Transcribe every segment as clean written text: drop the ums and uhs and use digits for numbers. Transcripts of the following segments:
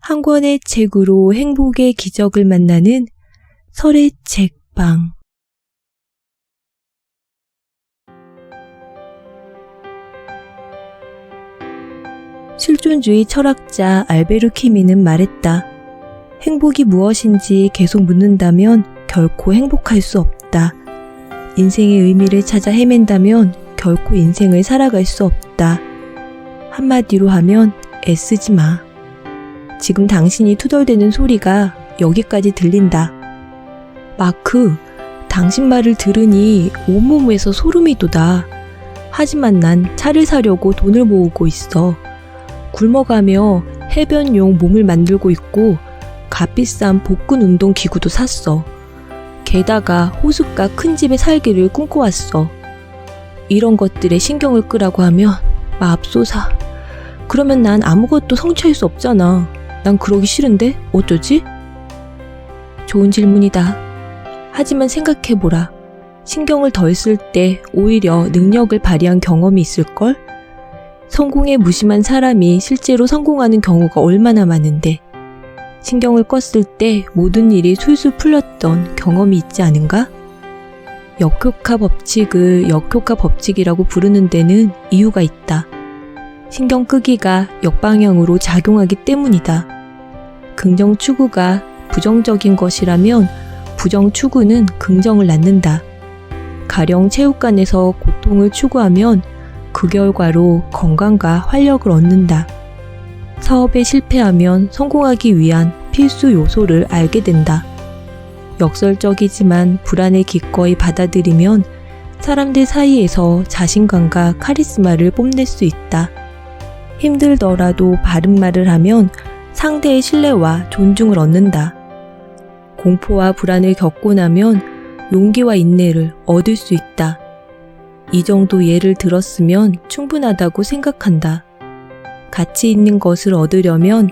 한 권의 책으로 행복의 기적을 만나는 설의 책방. 실존주의 철학자 알베르 캐뮈는 말했다. 행복이 무엇인지 계속 묻는다면 결코 행복할 수 없다. 인생의 의미를 찾아 헤맨다면 결코 인생을 살아갈 수 없다. 한마디로 하면 애쓰지 마. 지금 당신이 투덜대는 소리가 여기까지 들린다. 마크, 당신 말을 들으니 온몸에서 소름이 돋아. 하지만 난 차를 사려고 돈을 모으고 있어. 굶어가며 해변용 몸을 만들고 있고 값비싼 복근 운동 기구도 샀어. 게다가 호숫가 큰 집에 살기를 꿈꿔왔어. 이런 것들에 신경을 끄라고 하면 맙소사. 그러면 난 아무것도 성취할 수 없잖아. 난 그러기 싫은데 어쩌지? 좋은 질문이다. 하지만 생각해보라. 신경을 덜 쓸 때 오히려 능력을 발휘한 경험이 있을걸? 성공에 무심한 사람이 실제로 성공하는 경우가 얼마나 많은데 신경을 껐을 때 모든 일이 술술 풀렸던 경험이 있지 않은가? 역효과 법칙을 역효과 법칙이라고 부르는 데는 이유가 있다. 신경 끄기가 역방향으로 작용하기 때문이다. 긍정 추구가 부정적인 것이라면 부정 추구는 긍정을 낳는다. 가령 체육관에서 고통을 추구하면 그 결과로 건강과 활력을 얻는다. 사업에 실패하면 성공하기 위한 필수 요소를 알게 된다. 역설적이지만 불안을 기꺼이 받아들이면 사람들 사이에서 자신감과 카리스마를 뽐낼 수 있다. 힘들더라도 바른 말을 하면 상대의 신뢰와 존중을 얻는다. 공포와 불안을 겪고 나면 용기와 인내를 얻을 수 있다. 이 정도 예를 들었으면 충분하다고 생각한다. 가치 있는 것을 얻으려면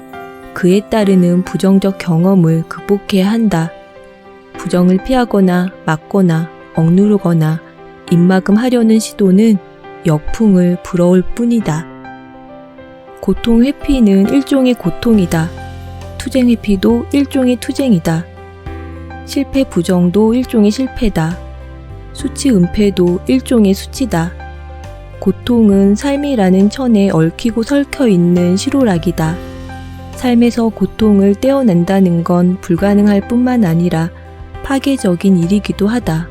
그에 따르는 부정적 경험을 극복해야 한다. 부정을 피하거나 막거나 억누르거나 입막음하려는 시도는 역풍을 불어올 뿐이다. 고통 회피는 일종의 고통이다. 투쟁 회피도 일종의 투쟁이다. 실패 부정도 일종의 실패다. 수치 은폐도 일종의 수치다. 고통은 삶이라는 천에 얽히고 설켜 있는 시로락이다. 삶에서 고통을 떼어낸다는 건 불가능할 뿐만 아니라 파괴적인 일이기도 하다.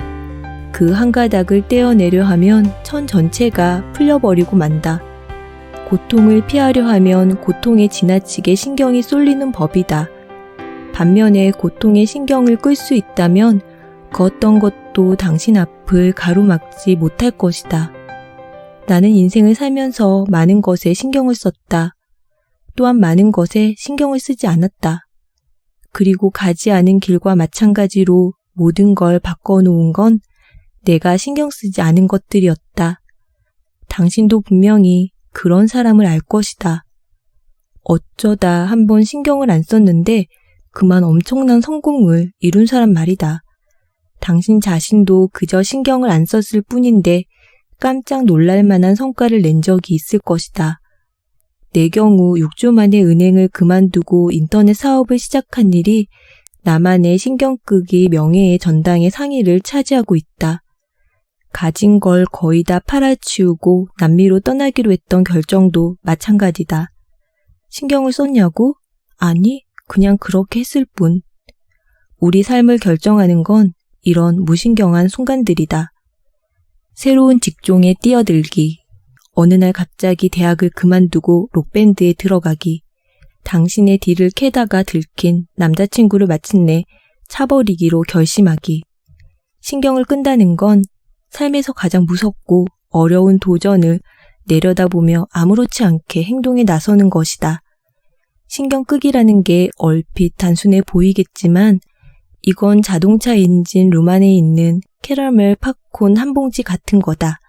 그 한 가닥을 떼어내려 하면 천 전체가 풀려버리고 만다. 고통을 피하려 하면 고통에 지나치게 신경이 쏠리는 법이다. 반면에 고통에 신경을 끌 수 있다면 그 어떤 것도 당신 앞을 가로막지 못할 것이다. 나는 인생을 살면서 많은 것에 신경을 썼다. 또한 많은 것에 신경을 쓰지 않았다. 그리고 가지 않은 길과 마찬가지로 모든 걸 바꿔놓은 건 내가 신경 쓰지 않은 것들이었다. 당신도 분명히 그런 사람을 알 것이다. 어쩌다 한번 신경을 안 썼는데 그만 엄청난 성공을 이룬 사람 말이다. 당신 자신도 그저 신경을 안 썼을 뿐인데 깜짝 놀랄 만한 성과를 낸 적이 있을 것이다. 내 경우 6주 만에 은행을 그만두고 인터넷 사업을 시작한 일이 나만의 신경 끄기 명예의 전당의 상위를 차지하고 있다. 가진 걸 거의 다 팔아치우고 남미로 떠나기로 했던 결정도 마찬가지다. 신경을 썼냐고? 아니, 그냥 그렇게 했을 뿐. 우리 삶을 결정하는 건 이런 무신경한 순간들이다. 새로운 직종에 뛰어들기, 어느 날 갑자기 대학을 그만두고 록밴드에 들어가기, 당신의 뒤를 캐다가 들킨 남자친구를 마침내 차버리기로 결심하기. 신경을 끈다는 건 삶에서 가장 무섭고 어려운 도전을 내려다보며 아무렇지 않게 행동에 나서는 것이다. 신경 끄기라는 게 얼핏 단순해 보이겠지만 이건 자동차 엔진 룸 안에 있는 캐러멜 팝콘 한 봉지 같은 거다.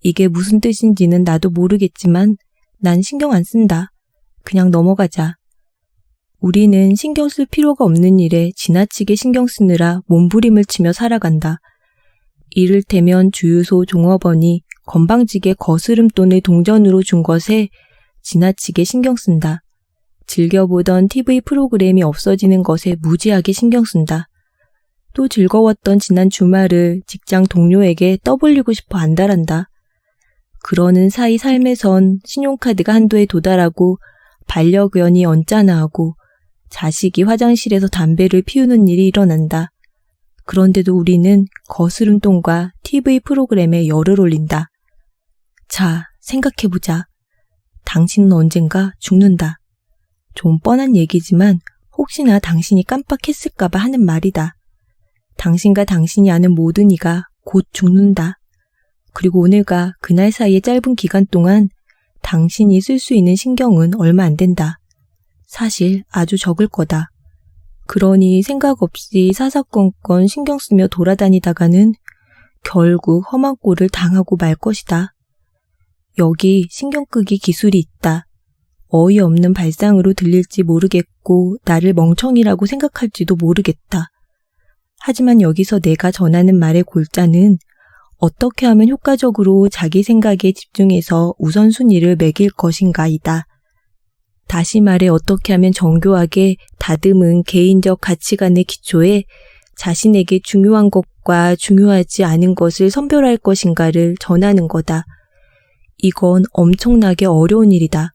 이게 무슨 뜻인지는 나도 모르겠지만 난 신경 안 쓴다. 그냥 넘어가자. 우리는 신경 쓸 필요가 없는 일에 지나치게 신경 쓰느라 몸부림을 치며 살아간다. 이를테면 주유소 종업원이 건방지게 거스름돈을 동전으로 준 것에 지나치게 신경 쓴다. 즐겨보던 TV 프로그램이 없어지는 것에 무지하게 신경 쓴다. 또 즐거웠던 지난 주말을 직장 동료에게 떠벌리고 싶어 안달한다. 그러는 사이 삶에선 신용카드가 한도에 도달하고 반려견이 언짢아하고 자식이 화장실에서 담배를 피우는 일이 일어난다. 그런데도 우리는 거스름돈과 TV 프로그램에 열을 올린다. 자, 생각해보자. 당신은 언젠가 죽는다. 좀 뻔한 얘기지만 혹시나 당신이 깜빡했을까봐 하는 말이다. 당신과 당신이 아는 모든 이가 곧 죽는다. 그리고 오늘과 그날 사이의 짧은 기간 동안 당신이 쓸 수 있는 신경은 얼마 안 된다. 사실 아주 적을 거다. 그러니 생각 없이 사사건건 신경 쓰며 돌아다니다가는 결국 험한 꼴을 당하고 말 것이다. 여기 신경 끄기 기술이 있다. 어이없는 발상으로 들릴지 모르겠고 나를 멍청이라고 생각할지도 모르겠다. 하지만 여기서 내가 전하는 말의 골자는 어떻게 하면 효과적으로 자기 생각에 집중해서 우선순위를 매길 것인가이다. 다시 말해 어떻게 하면 정교하게 다듬은 개인적 가치관의 기초에 자신에게 중요한 것과 중요하지 않은 것을 선별할 것인가를 전하는 거다. 이건 엄청나게 어려운 일이다.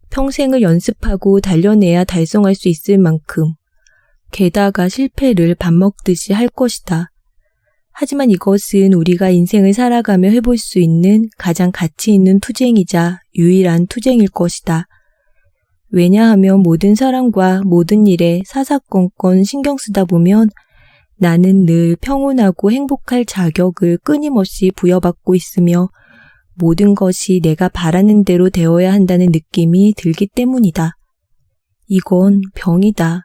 평생을 연습하고 단련해야 달성할 수 있을 만큼 게다가 실패를 밥 먹듯이 할 것이다. 하지만 이것은 우리가 인생을 살아가며 해볼 수 있는 가장 가치 있는 투쟁이자 유일한 투쟁일 것이다. 왜냐하면 모든 사람과 모든 일에 사사건건 신경 쓰다 보면 나는 늘 평온하고 행복할 자격을 끊임없이 부여받고 있으며 모든 것이 내가 바라는 대로 되어야 한다는 느낌이 들기 때문이다. 이건 병이다.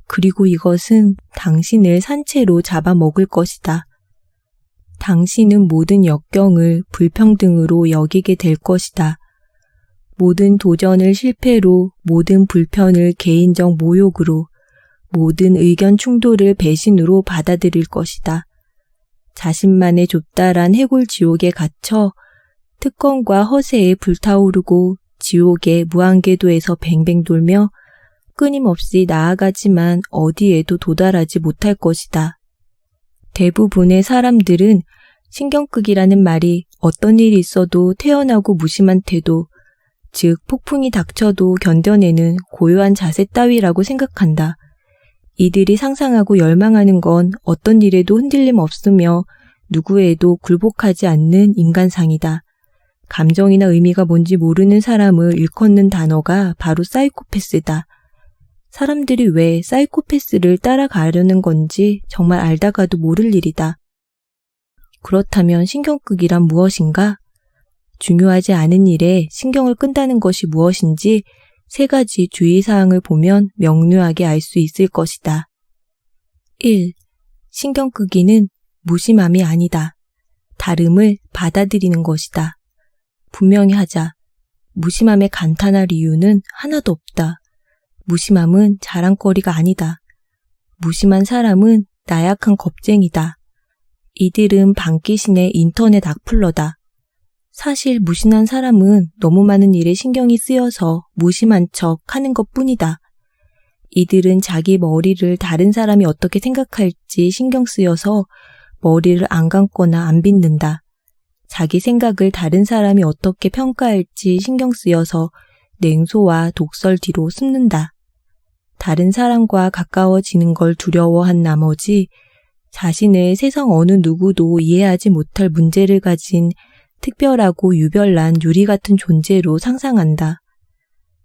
그리고 이것은 당신을 산채로 잡아먹을 것이다. 당신은 모든 역경을 불평등으로 여기게 될 것이다. 모든 도전을 실패로, 모든 불편을 개인적 모욕으로, 모든 의견 충돌을 배신으로 받아들일 것이다. 자신만의 좁다란 해골 지옥에 갇혀 특권과 허세에 불타오르고 지옥의 무한궤도에서 뱅뱅 돌며 끊임없이 나아가지만 어디에도 도달하지 못할 것이다. 대부분의 사람들은 신경끄기라는 말이 어떤 일이 있어도 태연하고 무심한 태도, 즉 폭풍이 닥쳐도 견뎌내는 고요한 자세 따위라고 생각한다. 이들이 상상하고 열망하는 건 어떤 일에도 흔들림 없으며 누구에도 굴복하지 않는 인간상이다. 감정이나 의미가 뭔지 모르는 사람을 일컫는 단어가 바로 사이코패스다. 사람들이 왜 사이코패스를 따라가려는 건지 정말 알다가도 모를 일이다. 그렇다면 신경끄기란 무엇인가? 중요하지 않은 일에 신경을 끈다는 것이 무엇인지 3가지 주의사항을 보면 명료하게 알 수 있을 것이다. 1. 신경끄기는 무심함이 아니다. 다름을 받아들이는 것이다. 분명히 하자. 무심함에 간탄할 이유는 하나도 없다. 무심함은 자랑거리가 아니다. 무심한 사람은 나약한 겁쟁이다. 이들은 방귀신의 인터넷 악플러다. 사실 무심한 사람은 너무 많은 일에 신경이 쓰여서 무심한 척 하는 것뿐이다. 이들은 자기 머리를 다른 사람이 어떻게 생각할지 신경 쓰여서 머리를 안 감거나 안 빗는다. 자기 생각을 다른 사람이 어떻게 평가할지 신경 쓰여서 냉소와 독설 뒤로 숨는다. 다른 사람과 가까워지는 걸 두려워한 나머지 자신을 세상 어느 누구도 이해하지 못할 문제를 가진 특별하고 유별난 유리 같은 존재로 상상한다.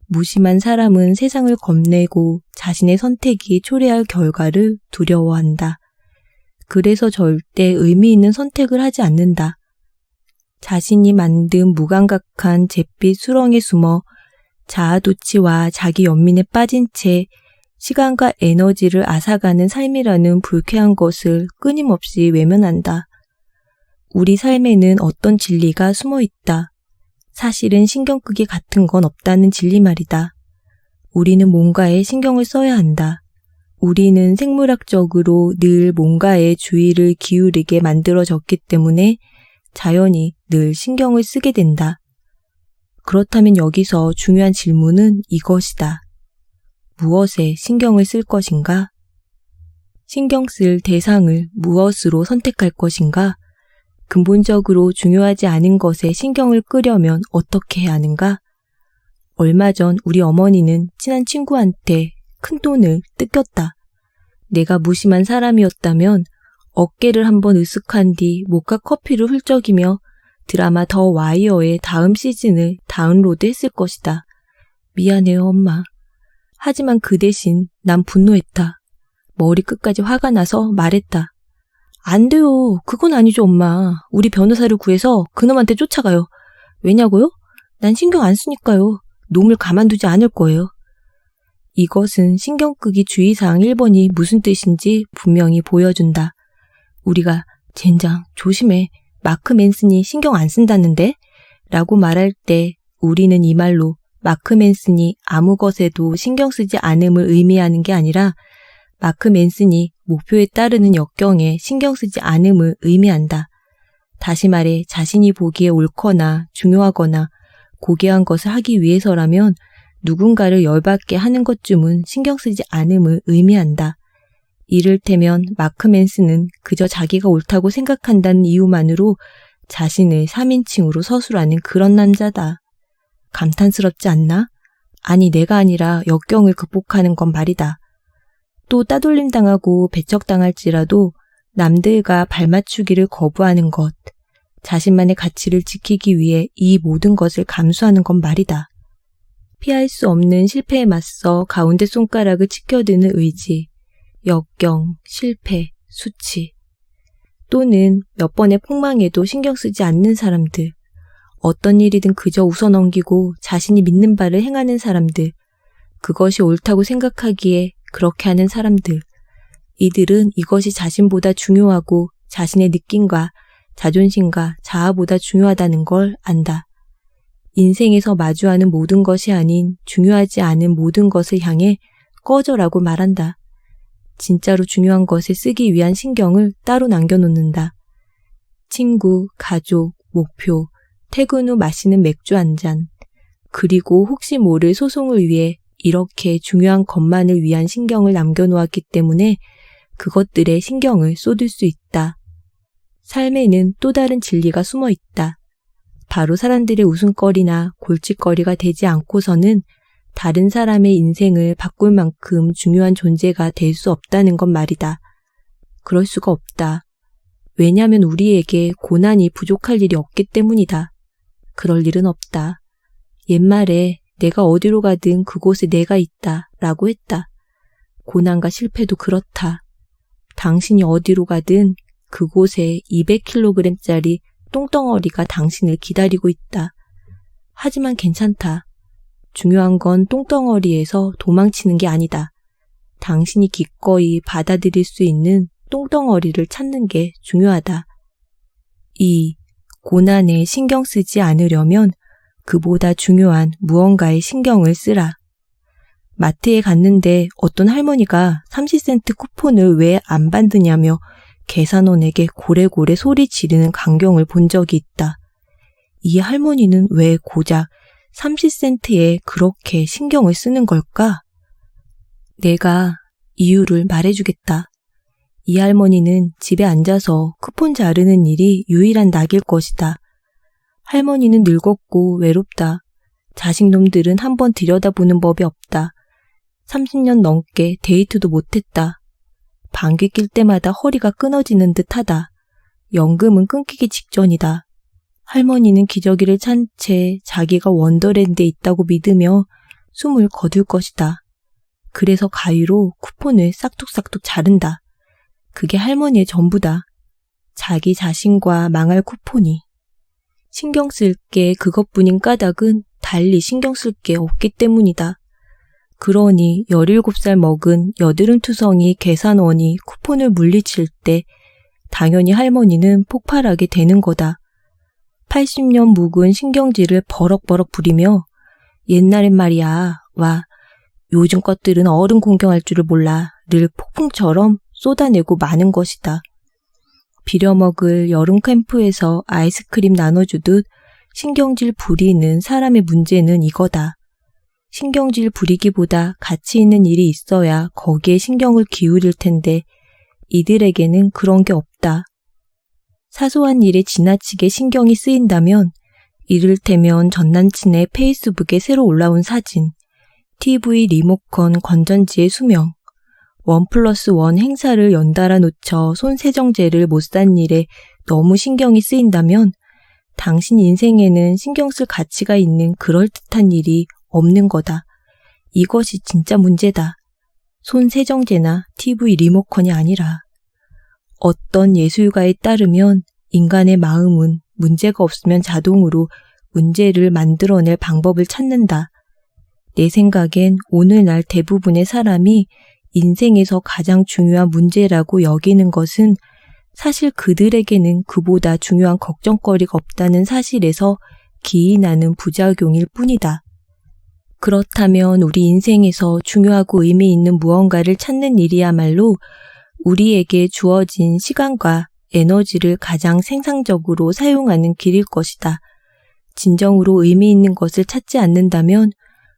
무심한 사람은 세상을 겁내고 자신의 선택이 초래할 결과를 두려워한다. 그래서 절대 의미 있는 선택을 하지 않는다. 자신이 만든 무감각한 잿빛 수렁에 숨어 자아도취와 자기 연민에 빠진 채 시간과 에너지를 앗아가는 삶이라는 불쾌한 것을 끊임없이 외면한다. 우리 삶에는 어떤 진리가 숨어 있다. 사실은 신경끄기 같은 건 없다는 진리 말이다. 우리는 뭔가에 신경을 써야 한다. 우리는 생물학적으로 늘 뭔가에 주의를 기울이게 만들어졌기 때문에 자연히 늘 신경을 쓰게 된다. 그렇다면 여기서 중요한 질문은 이것이다. 무엇에 신경을 쓸 것인가? 신경 쓸 대상을 무엇으로 선택할 것인가? 근본적으로 중요하지 않은 것에 신경을 끄려면 어떻게 해야 하는가? 얼마 전 우리 어머니는 친한 친구한테 큰돈을 뜯겼다. 내가 무심한 사람이었다면 어깨를 한번 으쓱한 뒤 모카 커피를 훌쩍이며 드라마 더 와이어의 다음 시즌을 다운로드 했을 것이다. 미안해요, 엄마. 하지만 그 대신 난 분노했다. 머리끝까지 화가 나서 말했다. 안 돼요. 그건 아니죠, 엄마. 우리 변호사를 구해서 그놈한테 쫓아가요. 왜냐고요? 난 신경 안 쓰니까요. 놈을 가만두지 않을 거예요. 이것은 신경 끄기 주의사항 1번이 무슨 뜻인지 분명히 보여준다. 우리가 젠장 조심해. 마크 맨슨이 신경 안 쓴다는데? 라고 말할 때 우리는 이 말로 마크 맨슨이 아무 것에도 신경 쓰지 않음을 의미하는 게 아니라 마크 맨슨이 목표에 따르는 역경에 신경 쓰지 않음을 의미한다. 다시 말해 자신이 보기에 옳거나 중요하거나 고귀한 것을 하기 위해서라면 누군가를 열받게 하는 것쯤은 신경 쓰지 않음을 의미한다. 이를테면 마크 맨슨은 그저 자기가 옳다고 생각한다는 이유만으로 자신을 3인칭으로 서술하는 그런 남자다. 감탄스럽지 않나? 아니 내가 아니라 역경을 극복하는 건 말이다. 또 따돌림 당하고 배척당할지라도 남들과 발맞추기를 거부하는 것, 자신만의 가치를 지키기 위해 이 모든 것을 감수하는 건 말이다. 피할 수 없는 실패에 맞서 가운데 손가락을 치켜드는 의지, 역경, 실패, 수치, 또는 몇 번의 폭망에도 신경 쓰지 않는 사람들, 어떤 일이든 그저 웃어넘기고 자신이 믿는 바를 행하는 사람들, 그것이 옳다고 생각하기에 그렇게 하는 사람들, 이들은 이것이 자신보다 중요하고 자신의 느낌과 자존심과 자아보다 중요하다는 걸 안다. 인생에서 마주하는 모든 것이 아닌 중요하지 않은 모든 것을 향해 꺼져라고 말한다. 진짜로 중요한 것에 쓰기 위한 신경을 따로 남겨놓는다. 친구, 가족, 목표, 퇴근 후 마시는 맥주 한 잔, 그리고 혹시 모를 소송을 위해 이렇게 중요한 것만을 위한 신경을 남겨놓았기 때문에 그것들에 신경을 쏟을 수 있다. 삶에는 또 다른 진리가 숨어 있다. 바로 사람들의 웃음거리나 골칫거리가 되지 않고서는 다른 사람의 인생을 바꿀 만큼 중요한 존재가 될 수 없다는 것 말이다. 그럴 수가 없다. 왜냐하면 우리에게 고난이 부족할 일이 없기 때문이다. 그럴 일은 없다. 옛말에 내가 어디로 가든 그곳에 내가 있다 라고 했다. 고난과 실패도 그렇다. 당신이 어디로 가든 그곳에 200kg짜리 똥덩어리가 당신을 기다리고 있다. 하지만 괜찮다. 중요한 건 똥덩어리에서 도망치는 게 아니다. 당신이 기꺼이 받아들일 수 있는 똥덩어리를 찾는 게 중요하다. 2. 고난에 신경 쓰지 않으려면 그보다 중요한 무언가에 신경을 쓰라. 마트에 갔는데 어떤 할머니가 30센트 쿠폰을 왜 안 받느냐며 계산원에게 고래고래 소리 지르는 광경을 본 적이 있다. 이 할머니는 왜 고작 30센트에 그렇게 신경을 쓰는 걸까? 내가 이유를 말해주겠다. 이 할머니는 집에 앉아서 쿠폰 자르는 일이 유일한 낙일 것이다. 할머니는 늙었고 외롭다. 자식놈들은 한번 들여다보는 법이 없다. 30년 넘게 데이트도 못했다. 방귀 낄 때마다 허리가 끊어지는 듯하다. 연금은 끊기기 직전이다. 할머니는 기저귀를 찬 채 자기가 원더랜드에 있다고 믿으며 숨을 거둘 것이다. 그래서 가위로 쿠폰을 싹둑싹둑 자른다. 그게 할머니의 전부다. 자기 자신과 망할 쿠폰이. 신경 쓸 게 그것뿐인 까닭은 달리 신경 쓸 게 없기 때문이다. 그러니 17살 먹은 여드름투성이 계산원이 쿠폰을 물리칠 때 당연히 할머니는 폭발하게 되는 거다. 80년 묵은 신경질을 버럭버럭 부리며 옛날엔 말이야, 와, 요즘 것들은 어른 공경할 줄을 몰라 를 폭풍처럼 쏟아내고 마는 것이다. 비려먹을 여름 캠프에서 아이스크림 나눠주듯 신경질 부리는 사람의 문제는 이거다. 신경질 부리기보다 가치 있는 일이 있어야 거기에 신경을 기울일 텐데 이들에게는 그런 게 없다. 사소한 일에 지나치게 신경이 쓰인다면 이를테면 전남친의 페이스북에 새로 올라온 사진, TV 리모컨 건전지의 수명, 1+1 행사를 연달아 놓쳐 손세정제를 못 산 일에 너무 신경이 쓰인다면 당신 인생에는 신경 쓸 가치가 있는 그럴듯한 일이 없는 거다. 이것이 진짜 문제다. 손세정제나 TV 리모컨이 아니라 어떤 예술가에 따르면 인간의 마음은 문제가 없으면 자동으로 문제를 만들어낼 방법을 찾는다. 내 생각엔 오늘날 대부분의 사람이 인생에서 가장 중요한 문제라고 여기는 것은 사실 그들에게는 그보다 중요한 걱정거리가 없다는 사실에서 기인하는 부작용일 뿐이다. 그렇다면 우리 인생에서 중요하고 의미 있는 무언가를 찾는 일이야말로 우리에게 주어진 시간과 에너지를 가장 생산적으로 사용하는 길일 것이다. 진정으로 의미 있는 것을 찾지 않는다면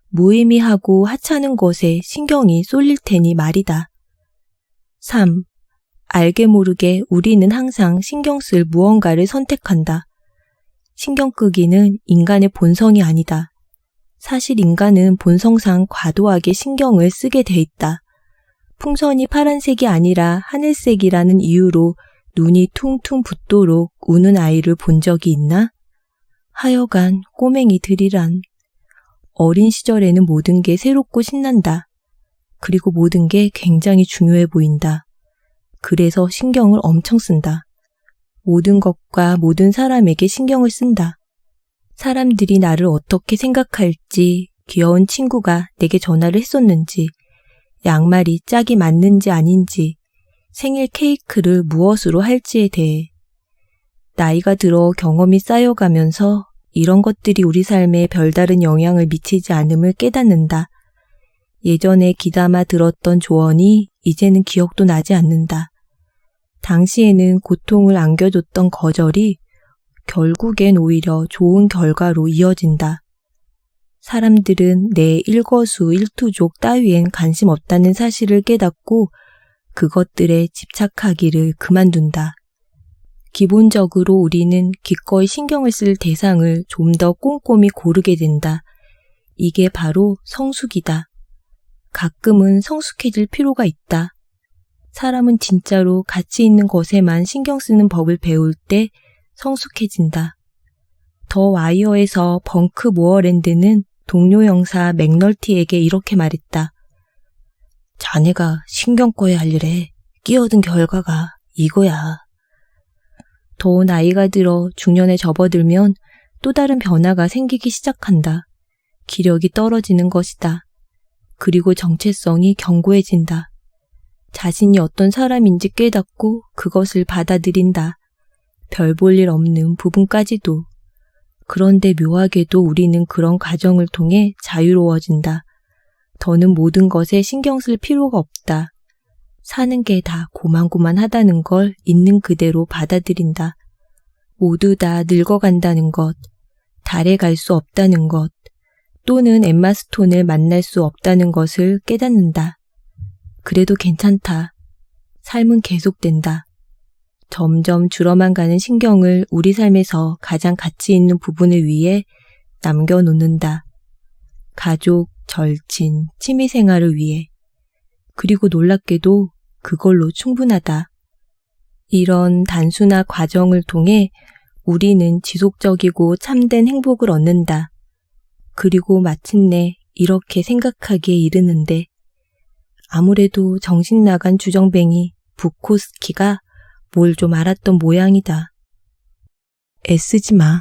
무의미하고 하찮은 것에 신경이 쏠릴 테니 말이다. 3. 알게 모르게 우리는 항상 신경 쓸 무언가를 선택한다. 신경 끄기는 인간의 본성이 아니다. 사실 인간은 본성상 과도하게 신경을 쓰게 돼 있다. 풍선이 파란색이 아니라 하늘색이라는 이유로 눈이 퉁퉁 붓도록 우는 아이를 본 적이 있나? 하여간 꼬맹이들이란. 어린 시절에는 모든 게 새롭고 신난다. 그리고 모든 게 굉장히 중요해 보인다. 그래서 신경을 엄청 쓴다. 모든 것과 모든 사람에게 신경을 쓴다. 사람들이 나를 어떻게 생각할지, 귀여운 친구가 내게 전화를 했었는지, 양말이 짝이 맞는지 아닌지, 생일 케이크를 무엇으로 할지에 대해. 나이가 들어 경험이 쌓여가면서 이런 것들이 우리 삶에 별다른 영향을 미치지 않음을 깨닫는다. 예전에 귀담아 들었던 조언이 이제는 기억도 나지 않는다. 당시에는 고통을 안겨줬던 거절이 결국엔 오히려 좋은 결과로 이어진다. 사람들은 내 일거수일투족 따위엔 관심 없다는 사실을 깨닫고 그것들에 집착하기를 그만둔다. 기본적으로 우리는 기꺼이 신경을 쓸 대상을 좀 더 꼼꼼히 고르게 된다. 이게 바로 성숙이다. 가끔은 성숙해질 필요가 있다. 사람은 진짜로 가치 있는 것에만 신경 쓰는 법을 배울 때 성숙해진다. 더 와이어에서 벙크 모어랜드는 동료 형사 맥널티에게 이렇게 말했다. 자네가 신경 꺼야 할 일에 끼어든 결과가 이거야. 더 나이가 들어 중년에 접어들면 또 다른 변화가 생기기 시작한다. 기력이 떨어지는 것이다. 그리고 정체성이 견고해진다. 자신이 어떤 사람인지 깨닫고 그것을 받아들인다. 별 볼 일 없는 부분까지도. 그런데 묘하게도 우리는 그런 과정을 통해 자유로워진다. 더는 모든 것에 신경 쓸 필요가 없다. 사는 게 다 고만고만하다는 걸 있는 그대로 받아들인다. 모두 다 늙어간다는 것, 달에 갈 수 없다는 것, 또는 엠마 스톤을 만날 수 없다는 것을 깨닫는다. 그래도 괜찮다. 삶은 계속된다. 점점 줄어만 가는 신경을 우리 삶에서 가장 가치 있는 부분을 위해 남겨놓는다. 가족, 절친, 취미생활을 위해. 그리고 놀랍게도 그걸로 충분하다. 이런 단순한 과정을 통해 우리는 지속적이고 참된 행복을 얻는다. 그리고 마침내 이렇게 생각하기에 이르는데 아무래도 정신 나간 주정뱅이 부코스키가 뭘 좀 알았던 모양이다. 애쓰지 마.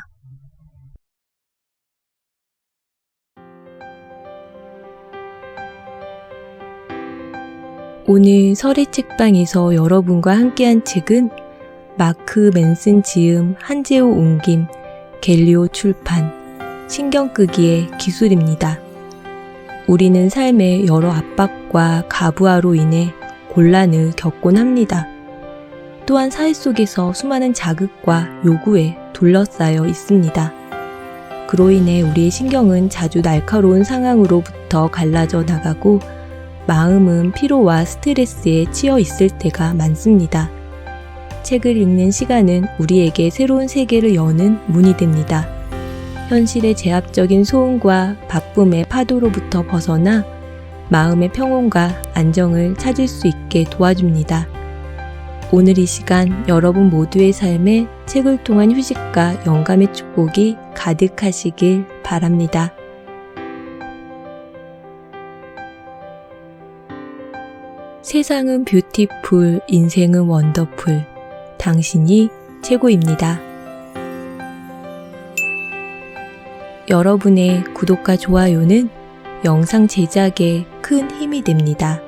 오늘 설의 책방에서 여러분과 함께한 책은 마크 맨슨 지음, 한재호 옮김, 갤리오 출판, 신경 끄기의 기술입니다. 우리는 삶의 여러 압박과 가부하로 인해 곤란을 겪곤 합니다. 또한 사회 속에서 수많은 자극과 요구에 둘러싸여 있습니다. 그로 인해 우리의 신경은 자주 날카로운 상황으로부터 갈라져 나가고 마음은 피로와 스트레스에 치여 있을 때가 많습니다. 책을 읽는 시간은 우리에게 새로운 세계를 여는 문이 됩니다. 현실의 제압적인 소음과 바쁨의 파도로부터 벗어나 마음의 평온과 안정을 찾을 수 있게 도와줍니다. 오늘 이 시간 여러분 모두의 삶에 책을 통한 휴식과 영감의 축복이 가득하시길 바랍니다. 세상은 뷰티풀, 인생은 원더풀. 당신이 최고입니다. 여러분의 구독과 좋아요는 영상 제작에 큰 힘이 됩니다.